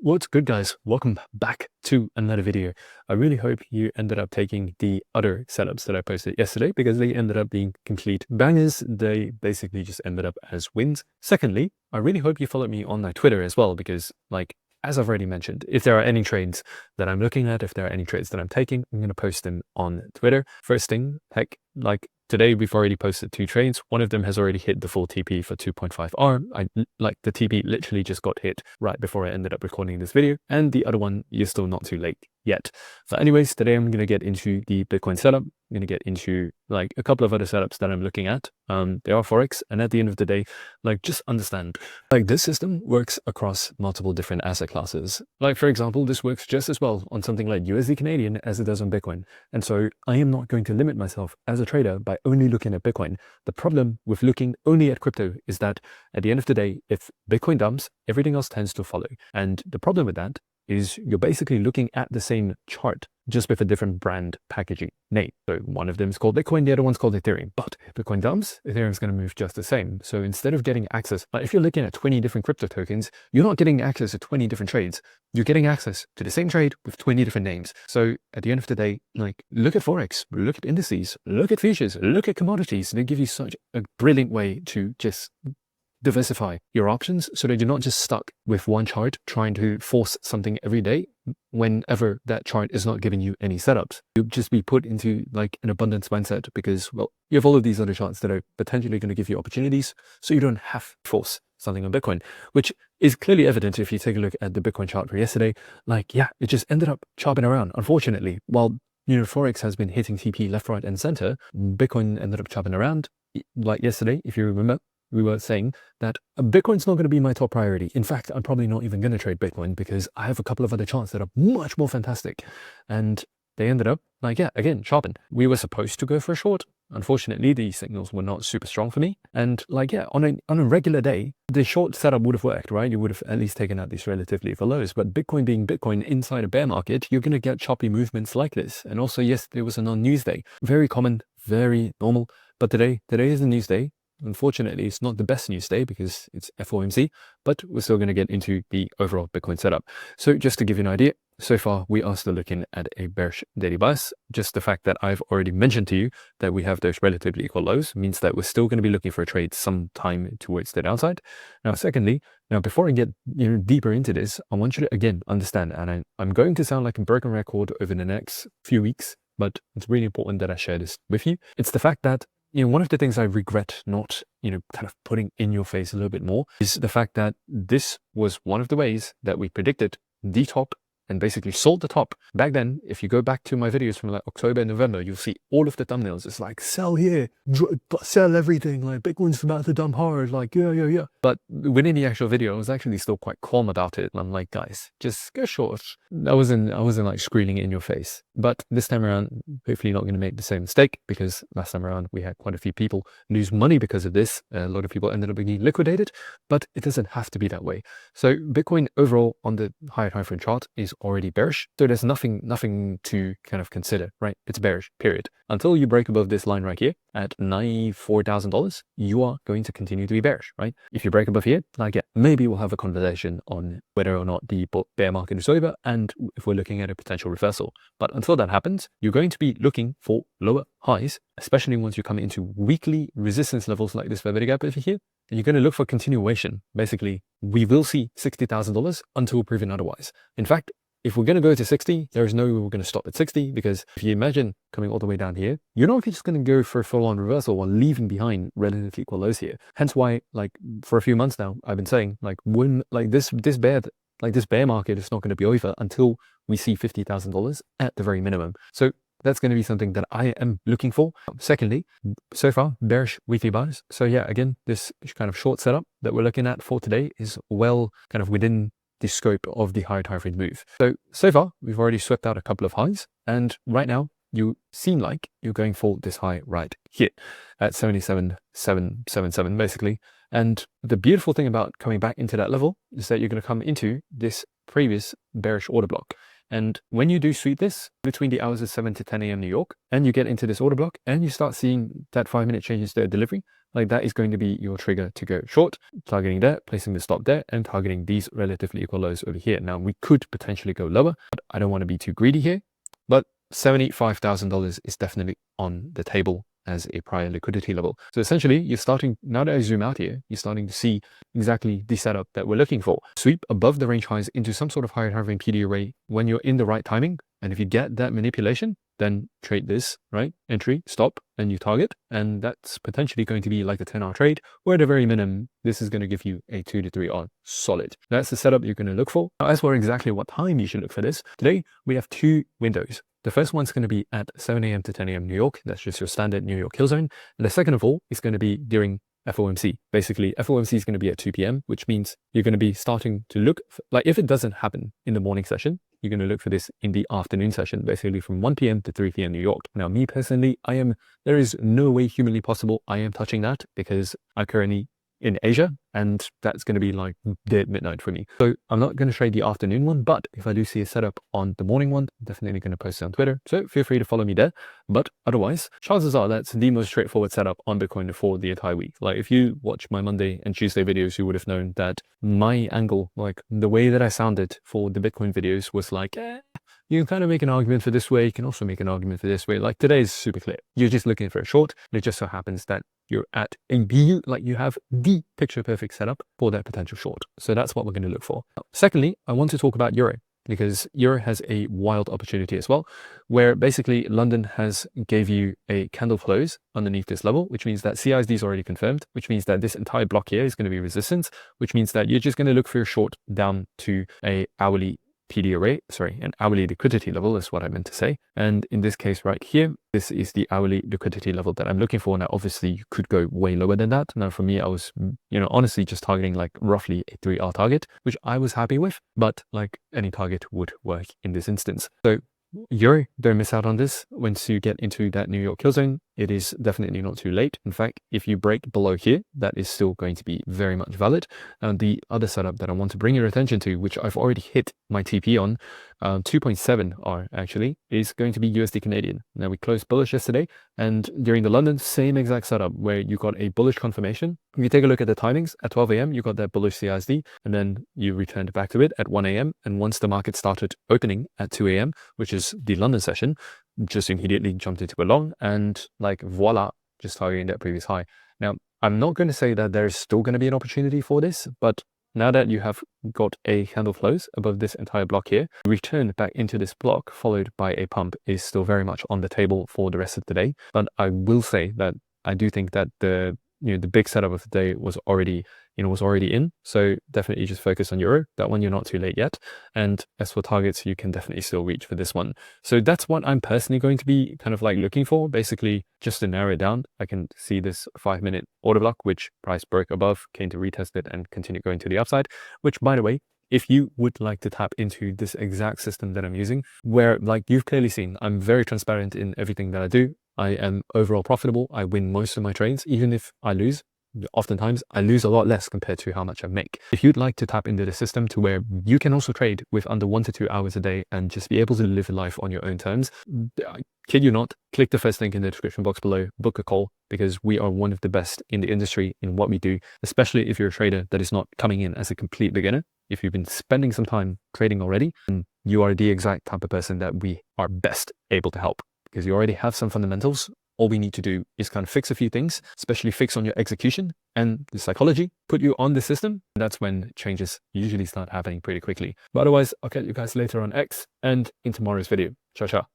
What's good, guys? Welcome back to another video. I really hope you ended up taking the other setups that I posted yesterday because they ended up being complete bangers. They basically just ended up as wins. Secondly, I really hope you followed me on my Twitter as well because, as I've already mentioned, if there are any trades that I'm looking at, if there are any trades that I'm taking, I'm going to post them on Twitter. First thing, today we've already posted 2 trades. One of them has already hit the full TP for 2.5R. The TP literally just got hit right before I ended up recording this video. And the other one, you're still not too late yet. So anyways, today I'm going to get into the Bitcoin setup. I'm going to get into a couple of other setups that I'm looking at. They are Forex. And at the end of the day, just understand, this system works across multiple different asset classes. For example, this works just as well on something like USD Canadian as it does on Bitcoin. And so I am not going to limit myself as a trader by only looking at Bitcoin. The problem with looking only at crypto is that at the end of the day, if Bitcoin dumps, everything else tends to follow. And the problem with that is you're basically looking at the same chart, just with a different brand packaging name. So one of them is called Bitcoin, the other one's called Ethereum. But Bitcoin dumps, Ethereum is going to move just the same. So instead of getting access, if you're looking at 20 different crypto tokens, you're not getting access to 20 different trades. You're getting access to the same trade with 20 different names. So at the end of the day, look at Forex, look at indices, look at futures, look at commodities. They give you such a brilliant way to just diversify your options so that you're not just stuck with one chart trying to force something every day whenever that chart is not giving you any setups. You'll just be put into an abundance mindset because, well, you have all of these other charts that are potentially going to give you opportunities, so you don't have to force something on Bitcoin, which is clearly evident if you take a look at the Bitcoin chart for yesterday. It just ended up chopping around. Unfortunately, while Forex has been hitting TP left, right, and center, Bitcoin ended up chopping around. Yesterday, if you remember, we were saying that Bitcoin's not going to be my top priority. In fact, I'm probably not even going to trade Bitcoin because I have a couple of other charts that are much more fantastic. And they ended up, again, chopping. We were supposed to go for a short. Unfortunately, the signals were not super strong for me. And on a regular day, the short setup would have worked, right? You would have at least taken out these relatively for lows. But Bitcoin being Bitcoin inside a bear market, you're going to get choppy movements like this. And also, yes, there was a non-news day. Very common, very normal. But today is a news day. Unfortunately, it's not the best news day because it's FOMC, but we're still going to get into the overall Bitcoin setup. So just to give you an idea, so far we are still looking at a bearish daily bias. Just the fact that I've already mentioned to you that we have those relatively equal lows means that we're still going to be looking for a trade sometime towards the downside. Now, secondly, before I get deeper into this, I want you to again understand, and I'm going to sound like a broken record over the next few weeks, but it's really important that I share this with you. It's the fact that one of the things I regret not, kind of putting in your face a little bit more is the fact that this was one of the ways that we predicted the top and basically sold the top. Back then, if you go back to my videos from October and November, you'll see all of the thumbnails. It's sell here, sell everything, Bitcoin's about to dump hard, yeah. But within the actual video, I was actually still quite calm about it. And I'm like, guys, just go short. I wasn't screaming it in your face. But this time around, hopefully not going to make the same mistake because last time around, we had quite a few people lose money because of this. A lot of people ended up being liquidated, but it doesn't have to be that way. So Bitcoin overall on the higher time frame chart is already bearish. So there's nothing to kind of consider, right? It's bearish, period. Until you break above this line right here at $94,000, you are going to continue to be bearish, right? If you break above here, maybe we'll have a conversation on whether or not the bear market is over and if we're looking at a potential reversal. But until that happens, you're going to be looking for lower highs, especially once you come into weekly resistance levels like this vertical gap over here. And you're going to look for continuation. Basically, we will see $60,000 until proven otherwise. In fact, if we're going to go to 60, there is no way we're going to stop at 60 because if you imagine coming all the way down here, you're not just going to go for a full-on reversal while leaving behind relatively equal lows here. Hence why, for a few months now, I've been saying, when this bear market is not going to be over until we see $50,000 at the very minimum. So that's going to be something that I am looking for. Secondly, so far, bearish weekly buys. So yeah, again, this kind of short setup that we're looking at for today is well kind of within the scope of the higher time frame move. So far, we've already swept out a couple of highs. And right now, you seem like you're going for this high right here at 77,777 basically. And the beautiful thing about coming back into that level is that you're going to come into this previous bearish order block. And when you do sweep this between the hours of 7 to 10 a.m. New York, and you get into this order block and you start seeing that 5-minute changes to delivery, like that is going to be your trigger to go short, targeting there, placing the stop there, and targeting these relatively equal lows over here. Now we could potentially go lower, but I don't want to be too greedy here. But $75,000 is definitely on the table as a prior liquidity level. So essentially, you're starting, now that I zoom out here, you're starting to see exactly the setup that we're looking for. Sweep above the range highs into some sort of higher having PD array when you're in the right timing. And if you get that manipulation, then trade this, right? Entry, stop, and you target. And that's potentially going to be like a 10-hour trade, or at a very minimum, this is going to give you a 2 to 3 on solid. That's the setup you're going to look for. Now, as for exactly what time you should look for this, today we have 2 windows. The first one's going to be at 7 a.m. to 10 a.m. New York. That's just your standard New York kill zone. And the second of all is going to be during FOMC. Basically, FOMC is going to be at 2 p.m., which means you're going to be starting to look, like if it doesn't happen in the morning session, you're going to look for this in the afternoon session, basically from 1 p.m. to 3 p.m. New York. Now, me personally, there is no way humanly possible I am touching that because I'm currently in Asia, and that's going to be like dead midnight for me. So I'm not going to trade the afternoon one, but if I do see a setup on the morning one, I'm definitely going to post it on Twitter. So feel free to follow me there. But otherwise, chances are that's the most straightforward setup on Bitcoin for the entire week. Like if you watch my Monday and Tuesday videos, you would have known that my angle, like the way that I sounded for the Bitcoin videos was like, you can kind of make an argument for this way. You can also make an argument for this way. Like today is super clear. You're just looking for a short. And it just so happens that you're at a B, like you have the picture perfect setup for that potential short. So that's what we're going to look for. Secondly, I want to talk about Euro because Euro has a wild opportunity as well, where basically London has gave you a candle close underneath this level, which means that CISD is already confirmed, which means that this entire block here is going to be resistance, which means that you're just going to look for your short down to a hourly PD array, an hourly liquidity level is what I meant to say. And in this case right here, this is the hourly liquidity level that I'm looking for. Now, obviously you could go way lower than that. Now for me, I was, honestly just targeting like roughly a 3-hour target, which I was happy with, but like any target would work in this instance. So Euro, don't miss out on this. Once you get into that New York kill zone, it is definitely not too late. In fact, if you break below here, that is still going to be very much valid. And the other setup that I want to bring your attention to, which I've already hit my TP on, 2.7 R actually, is going to be USD Canadian. Now we closed bullish yesterday, and during the London, same exact setup where you got a bullish confirmation. If you take a look at the timings, at 12 a.m. you got that bullish CISD, and then you returned back to it at 1 a.m. And once the market started opening at 2 a.m., which is the London session, just immediately jumped into a long, and like voila, just targeting that previous high. Now, I'm not going to say that there's still going to be an opportunity for this, but now that you have got a candle close above this entire block here, return back into this block followed by a pump is still very much on the table for the rest of the day. But I will say that I do think that the big setup of the day was already in. So definitely just focus on Euro. That one, you're not too late yet. And as for targets, you can definitely still reach for this one. So that's what I'm personally going to be kind of like looking for. Basically, just to narrow it down, I can see this 5-minute order block, which price broke above, came to retest it and continue going to the upside, which by the way, if you would like to tap into this exact system that I'm using, where like you've clearly seen, I'm very transparent in everything that I do. I am overall profitable. I win most of my trades, even if I lose. Oftentimes, I lose a lot less compared to how much I make. If you'd like to tap into the system to where you can also trade with under 1 to 2 hours a day and just be able to live a life on your own terms, I kid you not, click the first link in the description box below, book a call, because we are one of the best in the industry in what we do, especially if you're a trader that is not coming in as a complete beginner. If you've been spending some time trading already, then you are the exact type of person that we are best able to help, because you already have some fundamentals. All we need to do is kind of fix a few things, especially fix on your execution and the psychology, put you on the system. And that's when changes usually start happening pretty quickly. But otherwise, I'll catch you guys later on X and in tomorrow's video. Ciao, ciao.